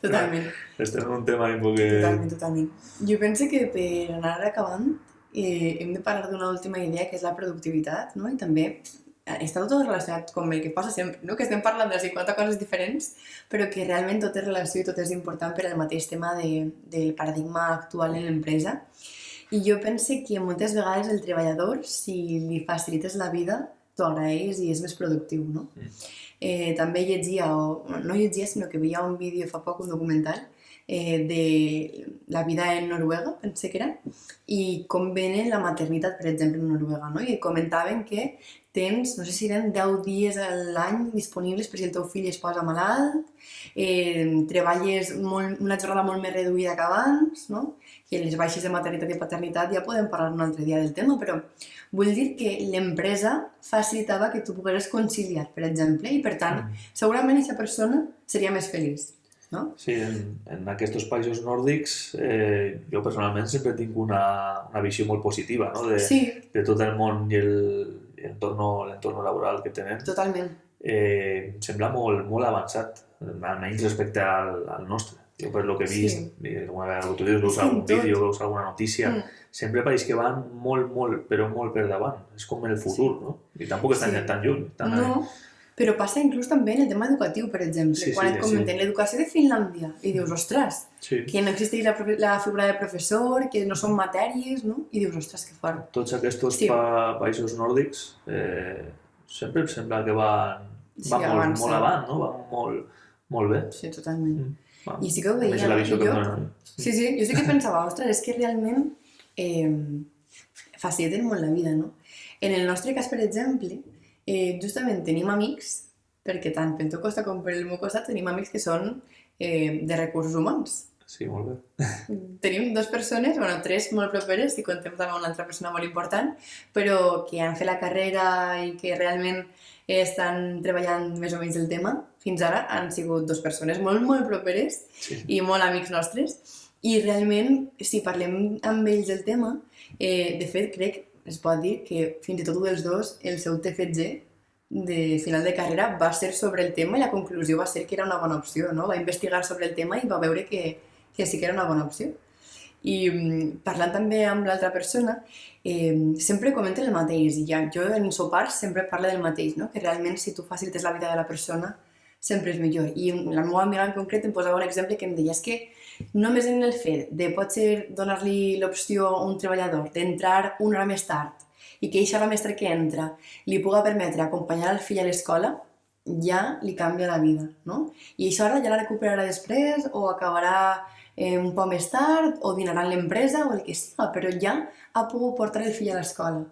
Totalment. Estem en un tema un poc... Totalment. Jo penso que per anar acabant hem de parlar d'una última idea, que és la productivitat, no? I també està tot relacionat com el que passa sempre, no? Que estem parlant de 50 coses diferents, però que realment tot és relació i tot és important per al mateix tema del paradigma actual en l'empresa. I jo penso que moltes vegades el treballador, si li facilites la vida, t'ho agraeix i és més productiu, no? També llegia, no llegia, sinó que veia un vídeo fa poc, un documental, de la vida en Noruega, pensé que era, i com venen la maternitat, per exemple, en Noruega, no? I comentaven que tens, no sé si eren 10 dies a l'any disponibles per si el teu fill es posa malalt, treballes una jornada molt més reduïda que abans, no? I les baixes de maternitat i paternitat ja podem parlar un altre dia del tema, però vull dir que l'empresa facilitava que tu pogueres conciliar, per exemple, i per tant, segurament aquesta persona seria més feliç. No? Sí, en aquests països nòrdics jo personalment sempre tinc una visió molt positiva, no? De tot el món i l'entorn laboral que tenen. Totalment. Em sembla molt avançat, almenys respecte al nostre. Jo per lo que he vist, alguna vegada que tu dius, veus algun vídeo, veus alguna notícia, sempre pareix que van molt, però molt per davant. És com el futur, no? I tampoc estan tan lluny. No. Però passa inclús també en el tema educatiu, per exemple. Quan et comenten l'educació de Finlàndia i dius, ostres, que no existeix la figura de professor, que no són matèries, no? I dius, ostres, que fort. Tots aquests països nòrdics sempre em sembla que van molt avant, no? Van molt bé. Sí, totalment. I sí que ho veia. Sí, jo sí que pensava, ostres, és que realment faciliten molt la vida, no? En el nostre cas, per exemple, justament tenim amics, perquè tant pel teu costat com per el meu costat tenim amics que són de recursos humans. Sí, molt bé. Tenim 2 persones, bueno, 3 molt properes, i contem també una altra persona molt important, però que han fet la carrera i que realment estan treballant més o menys el tema. Fins ara han sigut 2 persones molt properes i molt amics nostres. I realment, si parlem amb ells del tema, de fet, crec, es pot dir que fins i tot un dels dos, el seu TFG de final de carrera va ser sobre el tema i la conclusió va ser que era una bona opció, no? Va investigar sobre el tema i va veure que sí que era una bona opció. I parlant també amb l'altra persona, sempre comenten el mateix, i jo en sopars sempre parlo del mateix, no? Que realment si tu facilites la vida de la persona sempre és millor. I la meva amiga en concret em posava un exemple que em deia és que només en el fet de potser donar-li l'opció a un treballador d'entrar una hora més tard i que eixa hora més tard que entra li puga permetre acompanyar el fill a l'escola, ja li canvia la vida, no? I eixa hora ja la recuperarà després o acabarà un poc més tard o dinarà en l'empresa o el que sigui, però ja ha pogut portar el fill a l'escola.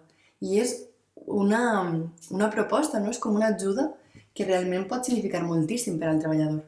I és una proposta, no? És com una ajuda que realment pot significar moltíssim per al treballador.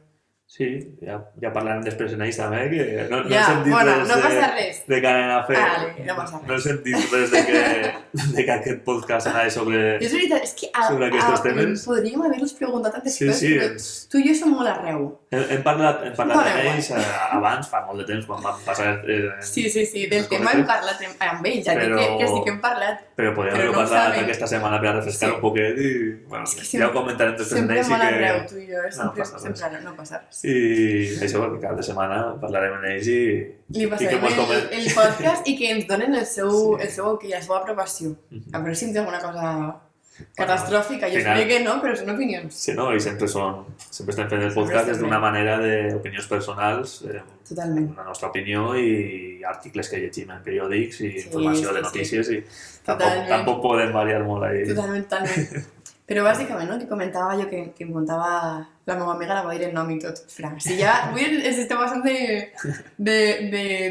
Sí, ja parlarem després en ells també, que no ja, he sentit bueno, res, no passa res de que anem a fer. No passa res. No he sentit res de que aquest podcast anava sobre, és veritat, és que sobre aquests temes. Podríem haver-los preguntat antes, sí, però tu i jo som molt arreu. Hem parlat amb ells abans, fa molt de temps, quan vam passar... Sí, del tema hem parlat amb ells, ja dic que sí que hem parlat. Però podríem haver parlat aquesta setmana per a refrescar un poquet i bueno, ja ho comentarem després en ells. Sempre molt arreu, tu i jo, sempre no passa res. I això, perquè cada setmana parlarem amb ells i... Li passarem el podcast i que ens donen el seu ok, la seva aprovació. A veure si ens diu alguna cosa catastròfica. Jo espero que no, però són opinions. Sí, no? I sempre estem fent el podcast des d'una manera d'opinions personals, totalment. La nostra opinió i articles que llegim en periòdics i informació de notícies i tampoc podem variar molt ahí. Totalment. Però bàsicament, no, que comentava jo que em contava la meva amiga, la va dir el nom i tot. Fra, si ja avui ens estem passant de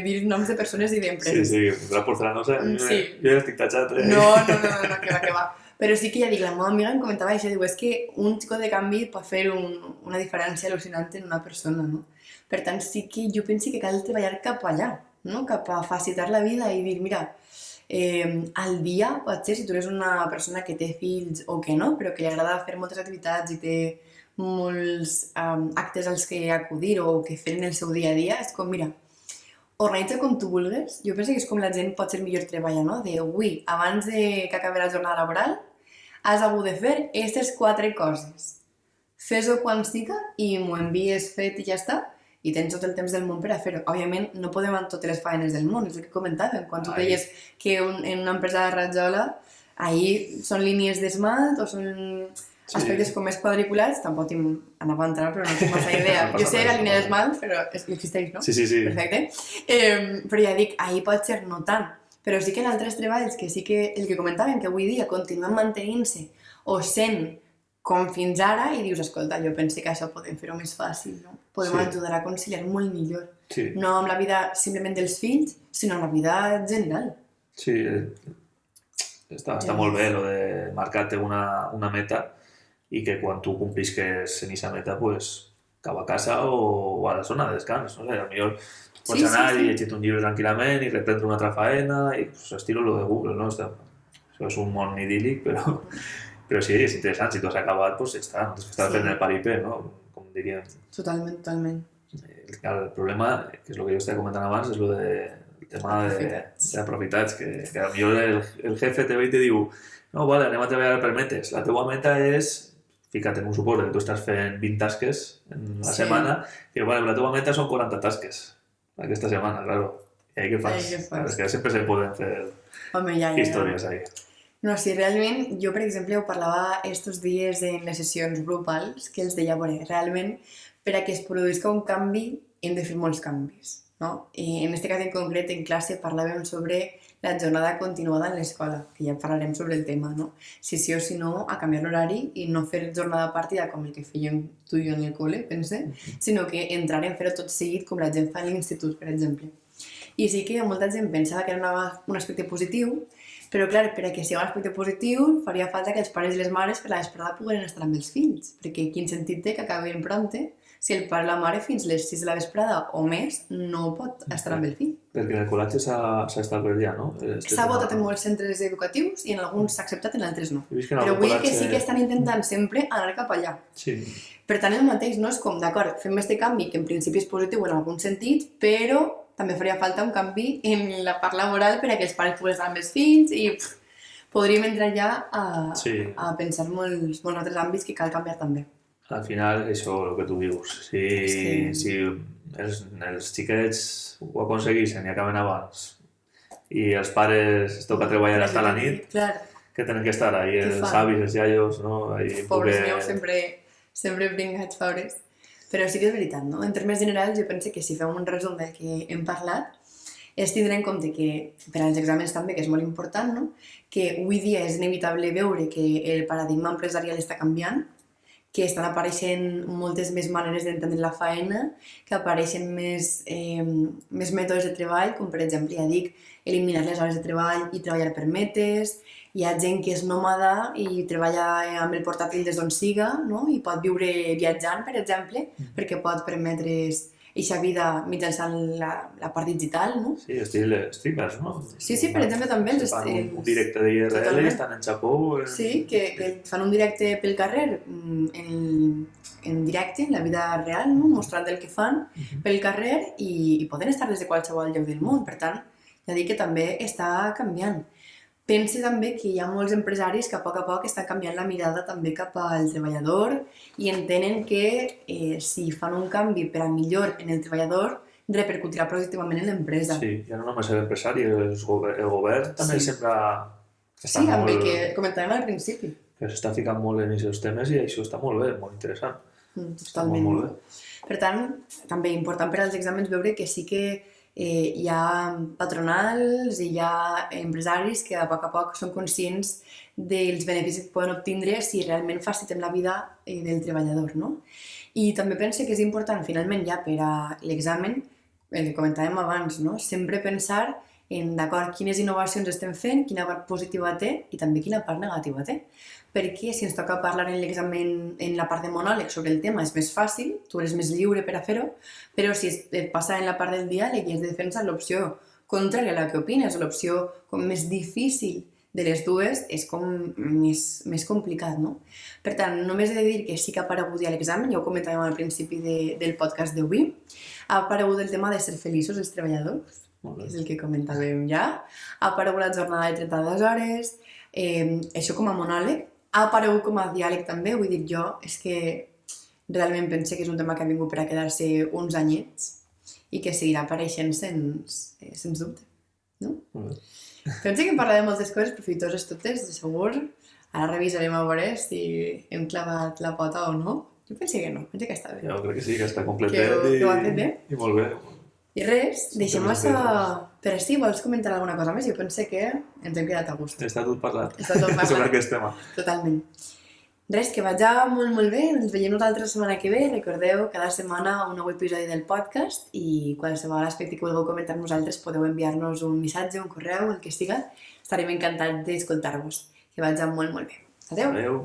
dir noms de persones i d'empreses. Sí, la porcelanosa, jo ja estic tatxat. No, que va. Però sí que ja dic, la meva amiga em comentava això, diu, és que un xico de canvi pot fer una diferència al·lucinant en una persona, no? Per tant, sí que jo penso que cal treballar cap allà, no? Cap a facilitar la vida i dir, mira, al dia, potser, si tu eres una persona que té fills o que no, però que li agrada fer moltes activitats i té molts actes als que acudir o que fer en el seu dia a dia, és com, mira, organitza com tu vulguis. Jo penso que és com la gent pot ser millor treballa, no? De, ui, abans que acabi la jornada laboral, has hagut de fer aquestes 4 coses. Fes-ho quan siga i m'ho envies fet i ja està. I tens tot el temps del món per a fer-ho. Òbviament, no podem amb totes les faenes del món, és el que comentàvem. Quan tu deies que en una empresa de rajola, ahí són línies d'esmalt o són aspectes com més quadriculats, tampoc anava a entrar, però no tinc massa idea. Jo sé la línia d'esmalt, però existeix, no? Sí. Perfecte. Però ja dic, ahí pot ser no tant. Però sí que en altres treballs, que sí que el que comentàvem, que avui dia continuen mantenint-se o sent com fins ara, i dius, escolta, jo penso que això podem fer-ho més fàcil, no? Podem ajudar a conciliar molt millor. Sí. No amb la vida simplement dels fills, sinó amb la vida general. Sí, està molt bé lo de marcar-te una meta i que quan tu complisques en aquesta meta, pues, cap a casa o a la zona de descans. No sé, potser pots anar i llegir un llibre tranquil·lament i reprendre una altra faena i pues, estilo lo de Google, no? Això és un món idíl·lic, però sí, és interessant. Si tu has acabat, doncs ja està. No tens que estar fent el paripé, no? Com diríem. Totalment. El problema, que és el que jo estava comentant abans, és el tema d'aprofitats, que potser el jefe te ve i te diu no, vale, anem a treballar per metes. La teua meta és, fica't en un suport que tu estàs fent 20 tasques en la setmana, i vale, la teua meta són 40 tasques aquesta setmana, claro. I ahí què fas? És que sempre se poden fer històries ahí. No, sí, realment, jo, per exemple, ho parlava estos dies en les sessions grupals, que els deia, bueno, realment, per a que es produïsca un canvi, hem de fer molts canvis, no? I en aquest cas en concret, en classe, parlàvem sobre la jornada continuada en l'escola, que ja parlarem sobre el tema, no? Si sí o si no, a canviar l'horari i no fer jornada partida com el que fèiem tu i jo en el col·le, pense, sinó que entrar en fer-ho tot seguit com la gent fa a l'institut, per exemple. I sí que molta gent pensava que era un aspecte positiu, però, clar, per a que sigui un aspecte positiu, faria falta que els pares i les mares per la vesprada pogueren estar amb els fills, perquè quin sentit té que acabin prompte si el pare i la mare fins les 6 de la vesprada o més no pot estar amb el fill. Perquè el col·latge s'ha establert ja, no? S'ha votat en molts centres educatius i en alguns s'ha acceptat, en altres no. Però vull dir que sí que estan intentant sempre anar cap allà. Sí. Per tant, el mateix no és com, d'acord, fem este canvi que en principi és positiu en algun sentit, però també faria falta un canvi en la part laboral per a que els pares poguessin estar amb els fills i podríem entrar ja a pensar molts altres àmbits que cal canviar també. Al final, això, el que tu dius, si els xiquets ho aconsegueixen i acaben abans i els pares es toca treballar fins a la nit, que tenen que estar ahí, els avis, els iaios, no? Pobres meus, sempre bringats pobres. Però sí que és veritat, no? En termes generals, jo penso que si fem un resum del que hem parlat, és tindre en compte que, per als exàmens també, que és molt important, no? Que avui dia és inevitable veure que el paradigma empresarial està canviant, que estan apareixent moltes més maneres d'entendre la feina, que apareixen més mètodes de treball, com per exemple, ja dic, eliminar les hores de treball i treballar per metes. Hi ha gent que és nòmada i treballa amb el portàtil des d'on siga, no? I pot viure viatjant, per exemple, perquè pot permetre's eixa vida mitjançant la part digital, no? Sí, streamers, no? Sí, per exemple, també els streamers. Un directe d'IRL i estan en Japó. Sí, que fan un directe pel carrer, en directe, en la vida real, no? Mostrant el que fan pel carrer i poden estar des de qualsevol lloc del món. Per tant, ja dic que també està canviant. Pense també que hi ha molts empresaris que a poc estan canviant la mirada també cap al treballador i entenen que si fan un canvi per a millor en el treballador repercutirà positivament en l'empresa. Sí, ja no només l'empresari, el govern també sempre està molt... Sí, amb el que comentàvem al principi. Que s'està ficant molt en aquests temes i això està molt bé, molt interessant. Totalment. Molt bé. Per tant, també important per als exàmens veure que sí que hi ha patronals i hi ha empresaris que a poc són conscients dels beneficis que poden obtindre si realment facilitem la vida del treballador, no? I també penso que és important, finalment, ja per a l'examen, el que comentàvem abans, no? Sempre pensar en, d'acord, quines innovacions estem fent, quina part positiva té i també quina part negativa té. Perquè si ens toca parlar en l'examen en la part de monòleg sobre el tema és més fàcil, tu eres més lliure per a fer-ho, però si et passa en la part del diàleg i has de defensar l'opció contrària a la que opines, l'opció com més difícil de les dues, és com més complicat, no? Per tant, només he de dir que sí que ha aparegut ja l'examen, ja ho comentàvem al principi del podcast d'avui, ha aparegut el tema de ser feliços els treballadors, que és el que comentàvem ja, ha aparegut la jornada de 32 hores, això com a monòleg, ha aparegut com a diàleg també, vull dir jo, és que realment penso que és un tema que ha vingut per a quedar-se uns anyets i que seguirà apareixent sens dubte, no? Penso que hem parlat de moltes coses profitoses totes, de segur. Ara revisarem a veure si hem clavat la pota o no. Jo penso que no, penso que està bé. Jo crec que sí, que està completet que ho ha fet bé. I molt bé. I res, deixem això per així. Vols comentar alguna cosa més? Jo penso que ens hem quedat a gust. Està tot parlat. Està tot parlat. Sobre aquest tema. Totalment. Res, que vaig molt bé. Ens veiem nosaltres la setmana que ve. Recordeu, cada setmana un nou episodi del podcast i qualsevol aspecte que vulgueu comentar amb nosaltres podeu enviar-nos un missatge, un correu, el que siga. Estarem encantats d'escoltar-vos. Que vaig molt bé. Adeu. Adeu.